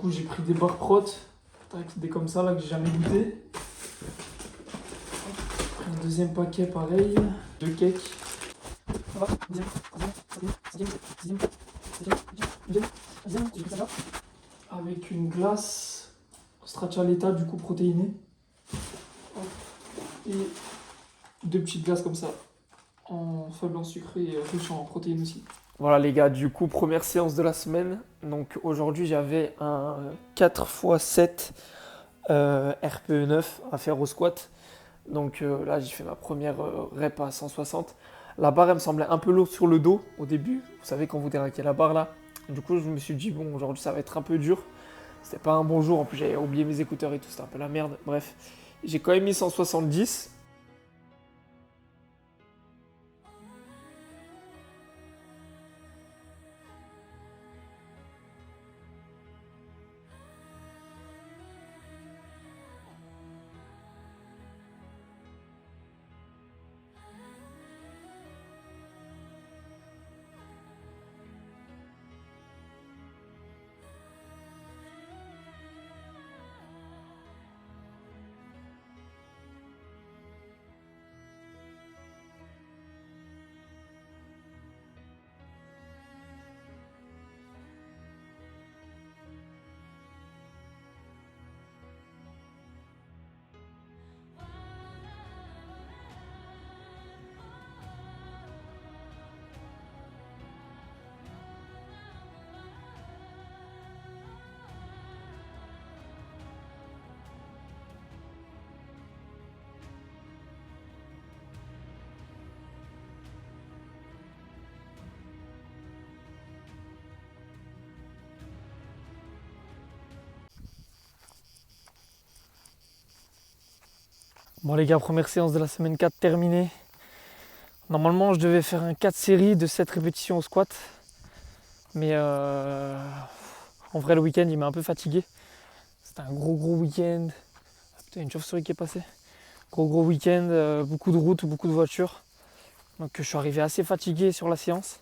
coup, j'ai pris des barres prot, des comme ça là que j'ai jamais goûté. J'ai pris un deuxième paquet pareil, 2 cakes. Avec une glace stracciatella du coup protéinée. Et 2 petites glaces comme ça, en faible en sucre et riche en protéines aussi. Voilà les gars, du coup première séance de la semaine. Donc aujourd'hui j'avais un 4x7 RPE9 à faire au squat. Donc là j'ai fait ma première rep à 160. La barre elle me semblait un peu lourde sur le dos au début. Vous savez quand vous déraquez la barre là. Du coup je me suis dit bon aujourd'hui ça va être un peu dur. C'était pas un bon jour, en plus j'avais oublié mes écouteurs et tout, c'était un peu la merde. Bref, j'ai quand même mis 170. Bon les gars, première séance de la semaine 4 terminée. Normalement je devais faire un 4 séries de 7 répétitions au squat. Mais en vrai le week-end il m'a un peu fatigué. C'était un gros week-end. Ah, putain, une chauve-souris qui est passée. Gros week-end, beaucoup de routes, beaucoup de voitures. Donc je suis arrivé assez fatigué sur la séance.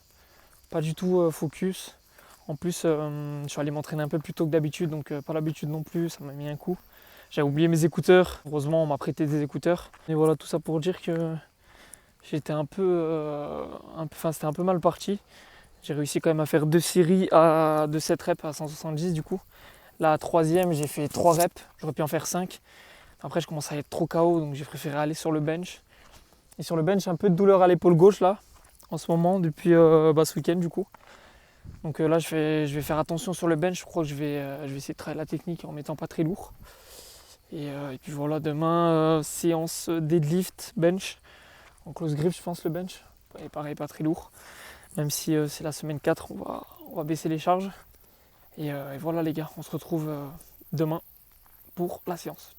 Pas du tout focus. En plus je suis allé m'entraîner un peu plus tôt que d'habitude, donc pas l'habitude non plus, ça m'a mis un coup. J'avais oublié mes écouteurs, heureusement on m'a prêté des écouteurs. Et voilà, tout ça pour dire que j'étais c'était un peu mal parti. J'ai réussi quand même à faire 2 séries de 7 reps à 170 du coup. La troisième j'ai fait 3 reps, j'aurais pu en faire 5. Après je commençais à être trop KO, donc j'ai préféré aller sur le bench. Et sur le bench, j'ai un peu de douleur à l'épaule gauche là, en ce moment, depuis ce week-end du coup. Donc là je vais faire attention sur le bench, je crois que je vais essayer de travailler la technique en mettant pas très lourd. Et puis voilà, demain, séance deadlift, bench. En close grip, je pense, le bench. Et pareil, pas très lourd. Même si c'est la semaine 4, on va baisser les charges. Et voilà les gars, on se retrouve demain pour la séance.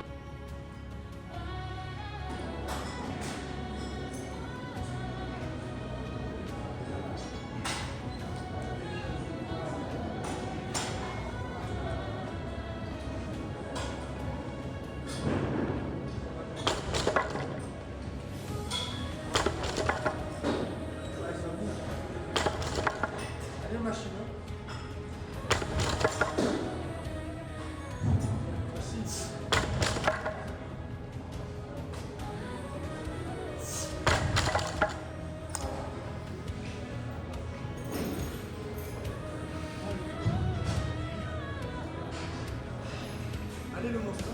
Allez le monstre.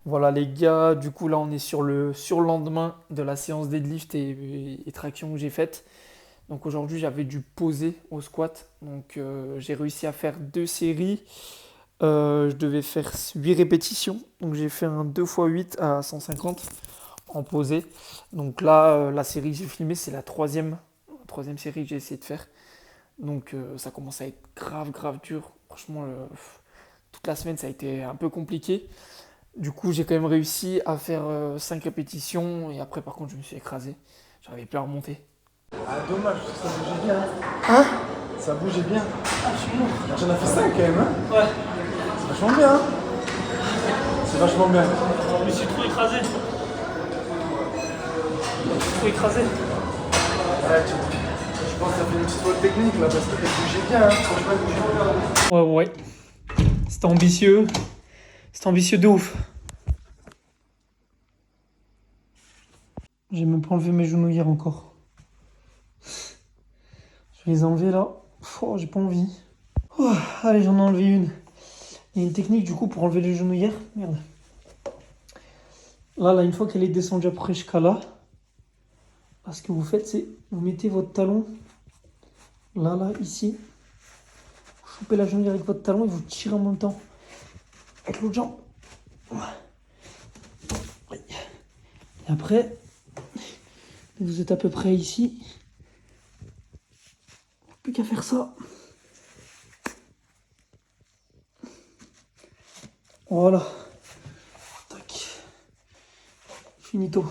Voilà les gars, du coup là on est sur le surlendemain de la séance deadlift et traction que j'ai faite. Donc aujourd'hui j'avais dû poser au squat. Donc j'ai réussi à faire deux séries. Je devais faire 8 répétitions. Donc j'ai fait un 2x8 à 150 en posé. Donc là la série que j'ai filmée c'est la troisième série que j'ai essayé de faire. Donc ça commence à être grave dur. Franchement toute la semaine ça a été un peu compliqué. Du coup, j'ai quand même réussi à faire 5 répétitions et après, par contre, je me suis écrasé. J'arrivais plus à remonter. Ah, dommage, parce que ça bougeait bien. Hein? Ça bougeait bien. Ah, je suis mort. J'en ai fait 5 quand même, hein. Ouais, C'est vachement bien, hein. C'est vachement bien. je me suis trop écrasé. Trop écrasé. Ouais, je pense que t'as fait une petite faute technique là, parce que t'as bougé bien, hein. Franchement, elle bougeait bien. Ouais. C'était ambitieux. C'était ambitieux de ouf. J'ai même pas enlevé mes genouillères encore. Je vais les enlever là. Oh, j'ai pas envie. Oh, allez, j'en ai enlevé une. Il y a une technique du coup pour enlever les genouillères. Merde. Là, une fois qu'elle est descendue après jusqu'à là, ce que vous faites, c'est vous mettez votre talon là, ici. Vous chopez la genouillère avec votre talon et vous tirez en même temps avec l'autre jambe. Et après, vous êtes à peu près ici. Plus qu'à faire ça. Voilà. Tac. Finito.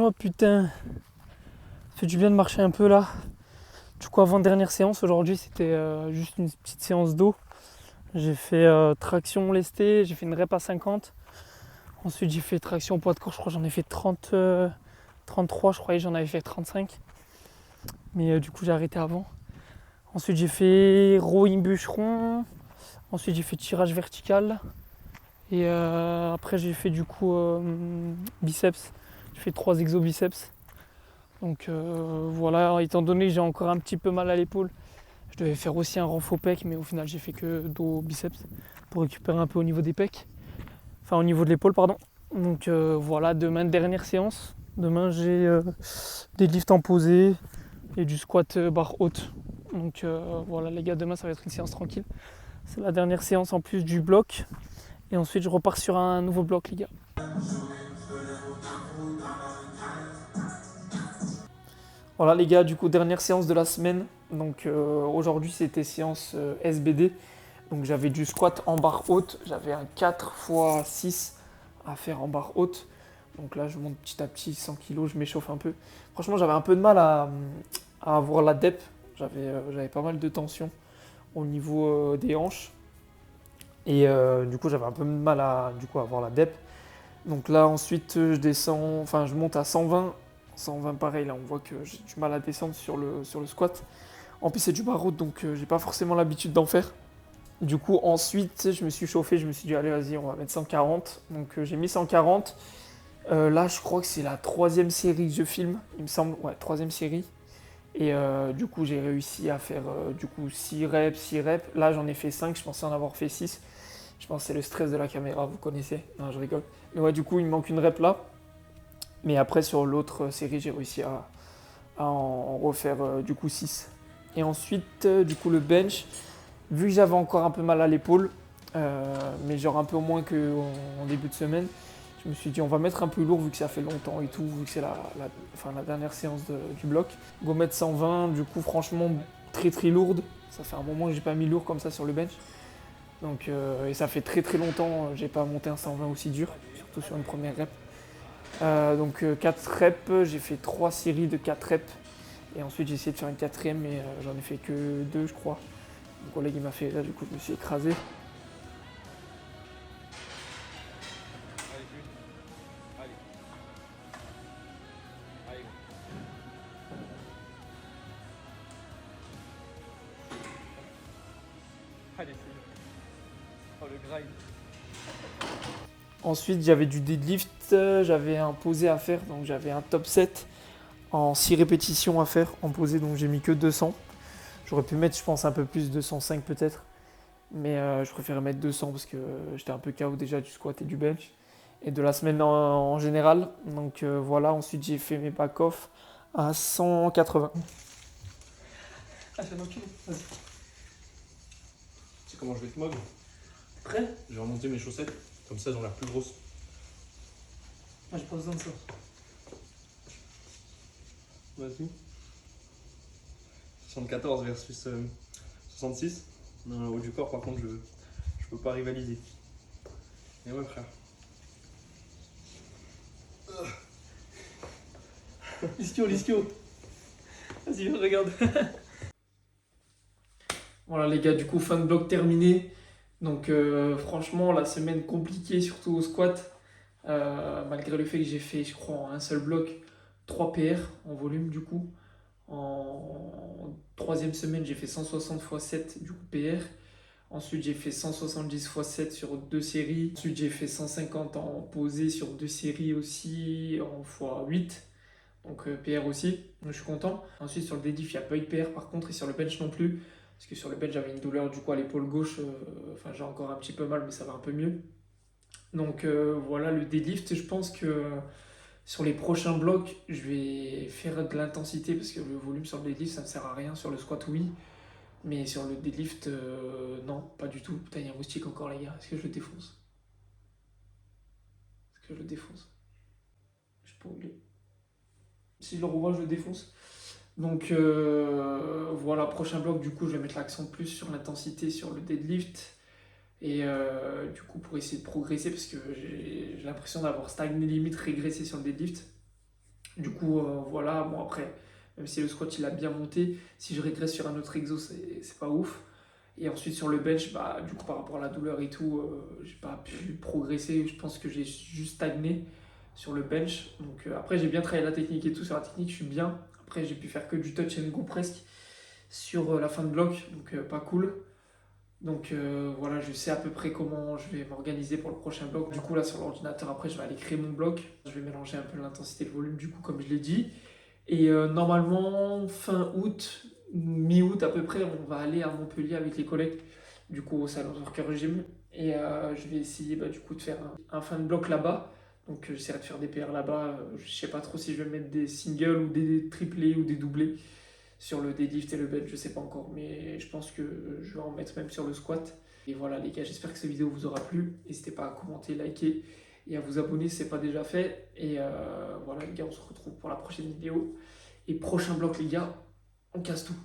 Oh putain, ça fait du bien de marcher un peu là. Du coup, avant-dernière séance, aujourd'hui, c'était juste une petite séance d'eau. J'ai fait traction lestée, j'ai fait une rep à 50. Ensuite, j'ai fait traction au poids de corps, je crois que j'en ai fait 30, 33, je croyais que j'en avais fait 35. Mais du coup, j'ai arrêté avant. Ensuite, j'ai fait rowing bûcheron. Ensuite, j'ai fait tirage vertical. Et après, j'ai fait du coup biceps. J'ai fait 3 exos biceps. Donc voilà, étant donné que j'ai encore un petit peu mal à l'épaule, je devais faire aussi un renfort pec, mais au final j'ai fait que dos biceps pour récupérer un peu au niveau des pecs. Enfin au niveau de l'épaule, pardon. Donc voilà, demain dernière séance. Demain j'ai des lifts en posé et du squat barre haute. Donc voilà les gars, demain ça va être une séance tranquille. C'est la dernière séance en plus du bloc. Et ensuite je repars sur un nouveau bloc les gars. Voilà les gars, du coup dernière séance de la semaine. Donc aujourd'hui c'était séance SBD. Donc j'avais du squat en barre haute. J'avais un 4x6 à faire en barre haute. Donc là je monte petit à petit 100 kg, je m'échauffe un peu. Franchement j'avais un peu de mal à avoir la dep. J'avais pas mal de tension au niveau des hanches. Et du coup j'avais un peu de mal à avoir la dep. Donc là ensuite je monte à 120. 120 pareil, là on voit que j'ai du mal à descendre sur le squat. En plus c'est du barre haute donc j'ai pas forcément l'habitude d'en faire. Du coup ensuite je me suis chauffé, je me suis dit allez vas-y on va mettre 140. Donc j'ai mis 140. Là je crois que c'est la troisième série que je filme, il me semble, ouais troisième série. Et du coup j'ai réussi à faire 6 reps, 6 reps. Là j'en ai fait 5, je pensais en avoir fait 6. Je pense que c'est le stress de la caméra, vous connaissez. Non je rigole. Mais ouais du coup il me manque une rep là. Mais après, sur l'autre série, j'ai réussi à en refaire 6. Et ensuite, du coup, le bench, vu que j'avais encore un peu mal à l'épaule, mais genre un peu moins qu'en début de semaine, Je me suis dit on va mettre un peu lourd vu que ça fait longtemps et tout, vu que c'est la dernière séance du bloc. Go mettre 120, du coup franchement très très lourde. Ça fait un moment que j'ai pas mis lourd comme ça sur le bench. Donc, et ça fait très très longtemps que j'ai pas monté un 120 aussi dur, surtout sur une première rep. Donc 4 reps, j'ai fait 3 séries de 4 reps. Et ensuite j'ai essayé de faire une quatrième mais j'en ai fait que 2 je crois. Mon collègue il m'a fait là, du coup je me suis écrasé. Allez, c'est... Oh, le grind. Ensuite j'avais du deadlift, j'avais un posé à faire, donc j'avais un top 7 en 6 répétitions à faire en posé, donc j'ai mis que 200. J'aurais pu mettre je pense un peu plus, 205 peut-être. Mais je préférais mettre 200 parce que j'étais un peu KO déjà du squat et du bench. Et de la semaine en général. Donc voilà, ensuite j'ai fait mes back-off à 180. Ah, c'est un enculé. Vas-y. Tu sais comment je vais te mog? Prêt? Je vais remonter mes chaussettes, comme ça elles ont l'air plus grosses. Moi, j'ai pas besoin de ça. Vas-y. 74 versus 66. Dans le haut du corps, par contre, je peux pas rivaliser. Et ouais, frère. L'ischio. Vas-y, regarde. Voilà les gars, du coup fin de bloc terminé. Donc franchement la semaine compliquée surtout au squat. Malgré le fait que j'ai fait je crois en un seul bloc 3 PR en volume du coup. En troisième semaine j'ai fait 160 x 7 du coup PR. Ensuite j'ai fait 170 x 7 sur 2 séries. Ensuite j'ai fait 150 en posé sur 2 séries aussi en x8. Donc PR aussi, donc je suis content. Ensuite sur le deadlift il n'y a pas eu de PR par contre et sur le bench non plus. Parce que sur le bench j'avais une douleur du coup à l'épaule gauche, enfin j'ai encore un petit peu mal mais ça va un peu mieux. Donc voilà le deadlift, je pense que sur les prochains blocs je vais faire de l'intensité parce que le volume sur le deadlift ça ne sert à rien. Sur le squat oui, mais sur le deadlift non, pas du tout. Putain il y a un moustique encore les gars, est-ce que je le défonce? Est-ce que je le défonce? Je peux oublier. Si je le revois je le défonce. Donc voilà, prochain bloc, du coup, je vais mettre l'accent plus sur l'intensité, sur le deadlift. Et du coup, pour essayer de progresser, parce que j'ai l'impression d'avoir stagné, limite régressé sur le deadlift. Du coup, voilà, bon après, même si le squat il a bien monté, si je régresse sur un autre exo, c'est pas ouf. Et ensuite sur le bench, bah, du coup, par rapport à la douleur et tout, j'ai pas pu progresser. Je pense que j'ai juste stagné sur le bench. Donc après, j'ai bien travaillé la technique et tout. Sur la technique, je suis bien. Après, j'ai pu faire que du touch and go presque sur la fin de bloc, donc pas cool. Donc voilà, je sais à peu près comment je vais m'organiser pour le prochain bloc. Du coup, là sur l'ordinateur, après, je vais aller créer mon bloc. Je vais mélanger un peu l'intensité et le volume, du coup, comme je l'ai dit. Et normalement, fin août, mi-août à peu près, on va aller à Montpellier avec les collègues, du coup, au salon Worker Gym. Et je vais essayer du coup de faire un fin de bloc là-bas. Donc j'essaierai de faire des PR là-bas. Je sais pas trop si je vais mettre des singles ou des triplés ou des doublés sur le deadlift et le bench, je sais pas encore. Mais je pense que je vais en mettre même sur le squat. Et voilà les gars, j'espère que cette vidéo vous aura plu. N'hésitez pas à commenter, liker et à vous abonner si ce n'est pas déjà fait. Et voilà les gars, on se retrouve pour la prochaine vidéo. Et prochain bloc les gars, on casse tout.